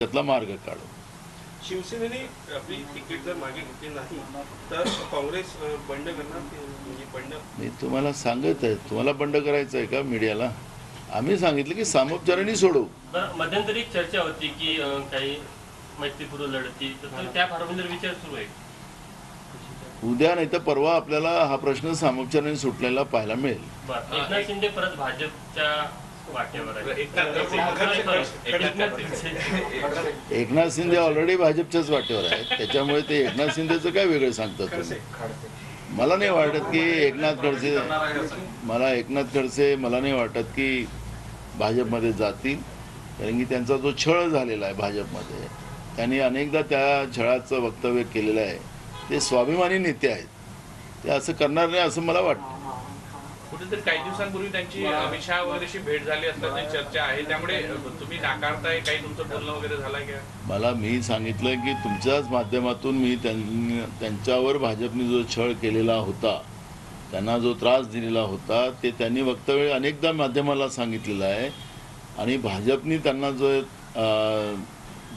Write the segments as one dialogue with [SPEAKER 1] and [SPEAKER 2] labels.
[SPEAKER 1] त्यातला मार्ग काढू।
[SPEAKER 2] शिवसेनेने आपली तिकीट जर मागे घेतली नाही तर काँग्रेस बंड करणार, म्हणजे बंड।
[SPEAKER 1] मी तुम्हाला सांगत आहे, तुम्हाला बंड करायचं आहे का मीडियाला? आम्ही सांगितलं की सामोपचाराने सोडू।
[SPEAKER 3] मध्यंतरी चर्चा होती की काही मैत्रीपूर्व लढती, तर त्या फार्ममध्ये विचार सुरू आहे।
[SPEAKER 1] उद्या नाही तर परवा आपल्याला हा प्रश्न सामोपचाराने सुटलेला पाहायला मिळेल।
[SPEAKER 3] एकनाथ शिंदे परत भाजपच्या वाटेवर आहे।
[SPEAKER 1] एकनाथ शिंदे ऑलरेडी भाजपच्याच वाटेवर आहेत, त्याच्यामुळे ते एकनाथ शिंदेचं काय वेगळं सांगतात तुम्ही? मला नाही वाटत की एकनाथ खडसे मला नाही वाटत की भाजपमध्ये जातील, कारण की त्यांचा जो छळ झालेला आहे भाजपमध्ये, त्यांनी अनेकदा त्या छळाचं वक्तव्य केलेलं आहे। ते स्वाभिमानी नेते आहेत, ते असं करणार नाही असं मला वाटतं।
[SPEAKER 4] कुठेतरी काही दिवसांपूर्वी त्यांची अमित शहा वगैरेशी भेट झाली असल्याची चर्चा आहे, त्यामुळे तुम्ही नाकारताय, काही तुमचं बोलणं वगैरे झालंय का?
[SPEAKER 1] मी सांगितलं की तुमच्याच माध्यमातून मी त्यांच्यावर भाजपने जो छळ केलेला होता, त्यांना जो त्रास दिलेला होता, ते त्यांनी वक्तव्य अनेकदा माध्यमाला सांगितलेलं आहे। आणि भाजपने त्यांना जो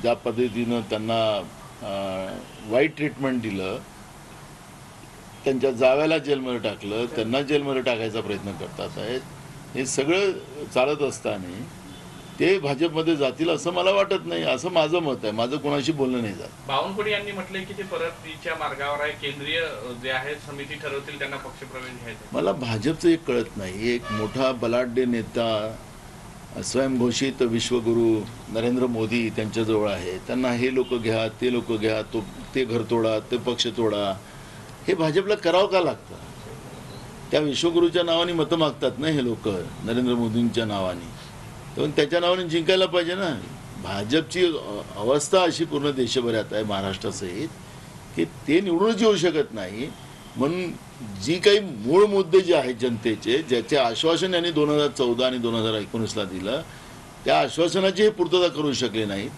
[SPEAKER 1] ज्या पद्धतीनं त्यांना वाईट ट्रीटमेंट दिलं, त्यांच्या जाव्याला जेलमध्ये टाकलं, त्यांना जेलमध्ये टाकायचा प्रयत्न करतात आहेत, हे सगळं चालत असताना ते भाजपमध्ये जातील असं मला वाटत नाही, असं माझं मत आहे। माझं कोणाशी बोलणं नाही जात।
[SPEAKER 4] बावनकुळे यांनी म्हटलंय की ते परतीच्या मार्गावर आहे, केंद्रीय जे आहे समिती ठरवतील त्यांना पक्षप्रवेश घ्यायचा।
[SPEAKER 1] मला भाजपचं एक कळत नाही, एक मोठा बलाढ्य नेता, स्वयंघोषित विश्वगुरू नरेंद्र मोदी त्यांच्याजवळ आहे, त्यांना हे लोक घ्या, ते लोक घ्या, ते घर तोडा, ते पक्ष तोडा, हे भाजपला करावं का लागतं? त्या विश्वगुरूच्या नावाने मतं मागतात ना हे लोक, नरेंद्र मोदींच्या नावाने, तर त्याच्या नावाने जिंकायला पाहिजे ना। भाजपची अवस्था अशी पूर्ण देशभरात आहे, महाराष्ट्रासहित, की ते निवडूनच येऊ शकत नाही। म्हणून जी काही मूळ मुद्दे जे आहेत जनतेचे, ज्याचे आश्वासन यांनी 2014 आणि 2019ला दिलं, त्या आश्वासनाची हे पूर्तता करू शकले नाहीत।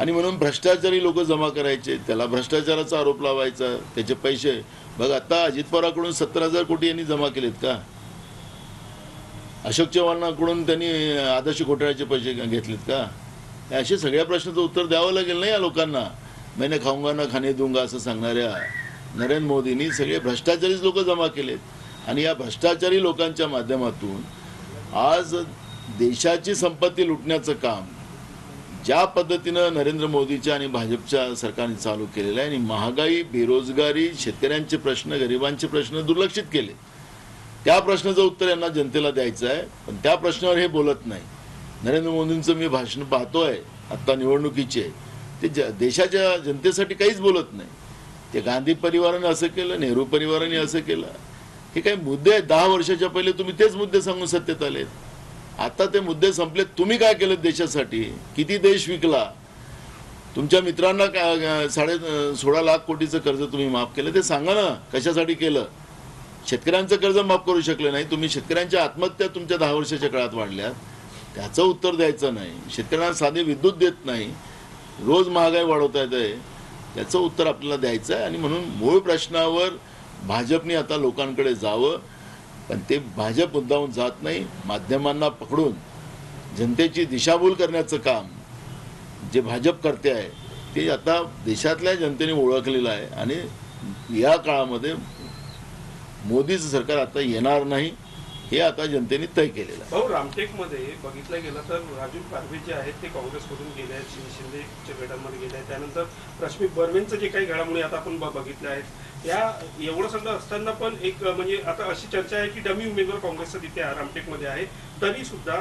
[SPEAKER 1] आणि म्हणून भ्रष्टाचारी लोक जमा करायचे, त्याला भ्रष्टाचाराचा आरोप लावायचा, त्याचे पैसे बघ, आता अजित पवारांकडून 70,000 कोटी यांनी जमा केलेत का? अशोक चव्हाणांकडून त्यांनी आदर्श घोटाळ्याचे पैसे घेतलेत का? असे सगळ्या प्रश्नाचं उत्तर द्यावं लागेल नाही या लोकांना। मैंने खाऊंगा ना खाने दूंगा असं सांगणाऱ्या नरेंद्र मोदींनी सगळे भ्रष्टाचारीच लोक जमा केलेत। आणि या भ्रष्टाचारी लोकांच्या माध्यमातून आज देशाची संपत्ती लुटण्याचं काम ज्या पद्धतीनं नरेंद्र मोदीच्या आणि भाजपच्या सरकारने चालू केलेलं आहे, आणि महागाई, बेरोजगारी, शेतकऱ्यांचे प्रश्न, गरिबांचे प्रश्न दुर्लक्षित केले, त्या प्रश्नाचं उत्तर यांना जनतेला द्यायचं आहे। पण त्या प्रश्नावर हे बोलत नाही। नरेंद्र मोदींचं मी भाषण पाहतोय आत्ता निवडणुकीचे, ते देशाच्या जनतेसाठी काहीच बोलत नाही। ते गांधी परिवाराने असं केलं, नेहरू परिवाराने असं केलं, हे काही मुद्दे आहेत। 10 वर्षाच्या पहिले तुम्ही तेच मुद्दे सांगून सत्तेत आलेत, आता ते मुद्दे संपलेत। तुम्ही काय केलं देशासाठी? किती देश विकला? तुमच्या मित्रांना 16.5 लाख कोटीचं कर्ज तुम्ही माफ केलं, ते सांगा ना, कशासाठी केलं? शेतकऱ्यांचं कर्ज माफ करू शकले नाही तुम्ही, शेतकऱ्यांच्या आत्महत्या तुमच्या 10 वर्षाच्या काळात वाढल्यात, त्याचं उत्तर द्यायचं नाही। शेतकऱ्यांना साधे विद्युत देत नाही, रोज महागाई वाढवता येते, त्याचं उत्तर आपल्याला द्यायचं आहे। आणि म्हणून मूळ प्रश्नावर भाजपने आता लोकांकडे जावं, पण ते भाजप मुद्दाहून जात नाही। माध्यमांना पकडून जनतेची दिशाभूल करण्याचं काम जे भाजप करते आहे, ते आता देशातल्या जनतेने ओळखलेलं आहे। आणि या काळामध्ये मोदीचं सरकार आता येणार नाही, हे आता जनतेने तय केलेलं आहे।
[SPEAKER 2] भाऊ, रामटेकमध्ये बघितलं गेलं तर राजू कारवे जे आहेत ते काँग्रेसकडून गेले आहेत, शिंदेच्या गटामध्ये गेले आहेत। त्यानंतर रश्मी बर्वेंचं जे काही घडामोडी आता आपण बघितल्या आहेत, या एवढं सगळं असताना पण एक म्हणजे आता अशी चर्चा आहे की डमी उमेदवार काँग्रेसचा तिथे रामटेकमध्ये आहे, तरी सुद्धा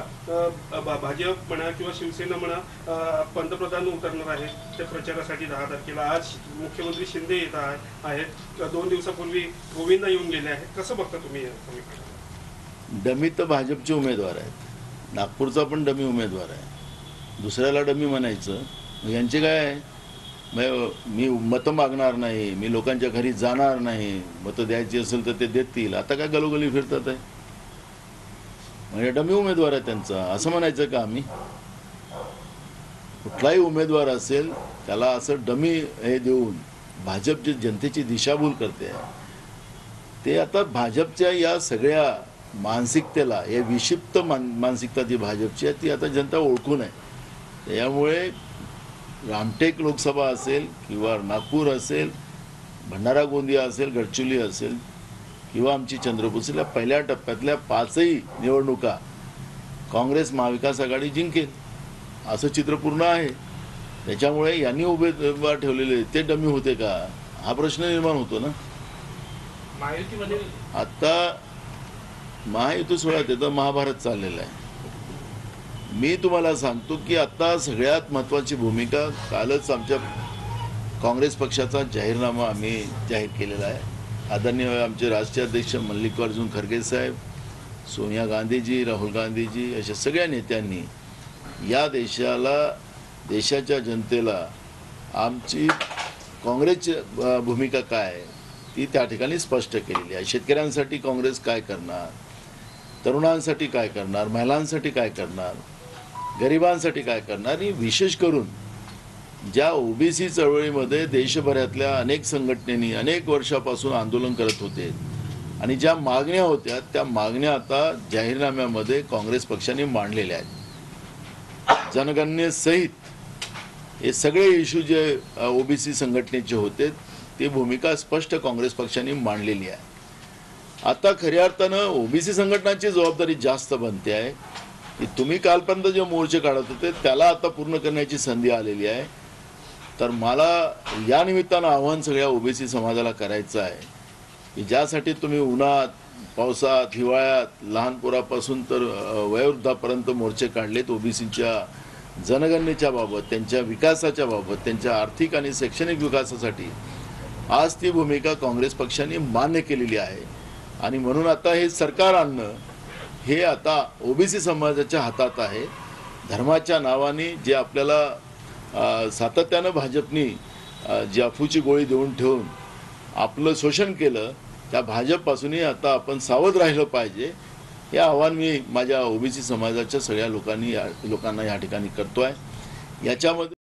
[SPEAKER 2] भाजप म्हणा किंवा शिवसेना म्हणा पंतप्रधान उतरणार आहेत त्या प्रचारासाठी 10 तारखेला। आज मुख्यमंत्री शिंदे येत आहेत, 2 दिवसापूर्वी गोविंदा येऊन गेले आहेत, कसं बघता तुम्ही?
[SPEAKER 1] डमी तर भाजपचे उमेदवार आहेत, नागपूरचा पण डमी उमेदवार आहे, दुसऱ्याला डमी म्हणायचं यांचे काय आहे? मी मतं मागणार नाही, मी लोकांच्या घरी जाणार नाही, मतं द्यायची असेल तर ते देतील, आता काय गलोगली फिरतात आहे, म्हणजे डमी उमेदवार आहे त्यांचा असं म्हणायचं का आम्ही? कुठलाही उमेदवार असेल त्याला असं डमी हे देऊन भाजप जे जनतेची दिशाभूल करते, ते आता भाजपच्या या सगळ्या मानसिकतेला, या विक्षिप्त मानसिकता जी भाजपची आहे ती आता जनता ओळखून आहे। त्यामुळे रामटेक लोकसभा असेल किंवा नागपूर असेल, भंडारा गोंदिया असेल, गडचिरोली असेल किंवा आमची चंद्रपूर असेल, या पहिल्या टप्प्यातल्या 5ही निवडणुका काँग्रेस महाविकास आघाडी जिंकेल असं चित्र पूर्ण आहे. त्याच्यामुळे यांनी उमेदवार ठेवलेले ते डमी होते का हा प्रश्न निर्माण होतो ना.
[SPEAKER 4] महायुतीमध्ये
[SPEAKER 1] आता महायुती सोडा, ते तर महाभारत चाललेलं आहे. मी तुम्हाला सांगतो की आता सगळ्यात महत्त्वाची भूमिका कालच आमच्या काँग्रेस पक्षाचा जाहीरनामा आम्ही जाहीर केलेला आहे. आदरणीय आमचे राष्ट्रीय अध्यक्ष मल्लिकार्जुन खरगे साहेब, सोनिया गांधीजी, राहुल गांधीजी अशा सगळ्या नेत्यांनी या देशाच्या जनतेला आमची काँग्रेसची भूमिका काय आहे ती त्या ठिकाणी स्पष्ट केलेली आहे. शेतकऱ्यांसाठी काँग्रेस काय करणार, तरुणांसाठी काय करणार, महिलांसाठी काय करणार, गरिबांसाठी काय करणार, आणि विशेष करून ज्या ओबीसी चळवळीमध्ये देशभरातल्या अनेक संघटनेनी अनेक वर्षापासून आंदोलन करत होते आणि ज्या मागण्या होत्या त्या मागण्या आता जाहीरनाम्यामध्ये काँग्रेस पक्षाने मांडलेल्या आहेत. जनगणनेसहित हे सगळे इश्यू जे ओबीसी संघटनेचे होते ती भूमिका स्पष्ट काँग्रेस पक्षाने मांडलेली आहे. आता खऱ्या अर्थानं ओबीसी संघटनांची जबाबदारी जास्त बनते आहे की तुम्ही कालपर्यंत जे मोर्चे काढत होते त्याला आता पूर्ण करण्याची संधी आलेली आहे. तर मला या निमित्तानं आव्हान सगळ्या ओबीसी समाजाला करायचं आहे की ज्यासाठी तुम्ही उन्हात, पावसात, हिवाळ्यात, लहान पोरापासून तर वयोवृद्धापर्यंत मोर्चे काढलेत ओबीसीच्या जनगणनेच्या बाबत, त्यांच्या विकासाच्या बाबत, त्यांच्या आर्थिक आणि शैक्षणिक विकासासाठी, आज ती भूमिका काँग्रेस पक्षाने मान्य केलेली आहे. आणि म्हणून आता हे सरकार आणणं हे आता ओबीसी समाजाच्या हातात आहे. धर्माच्या नावाने जे आपल्याला सातत्यानं भाजपनी जी अफूची गोळी देऊन ठेवून आपलं शोषण केलं, त्या भाजपपासूनही आता आपण सावध राहिलं पाहिजे. हे आव्हान मी माझ्या ओबीसी समाजाच्या सगळ्या लोकांना या ठिकाणी करतो आहे. याच्यामध्ये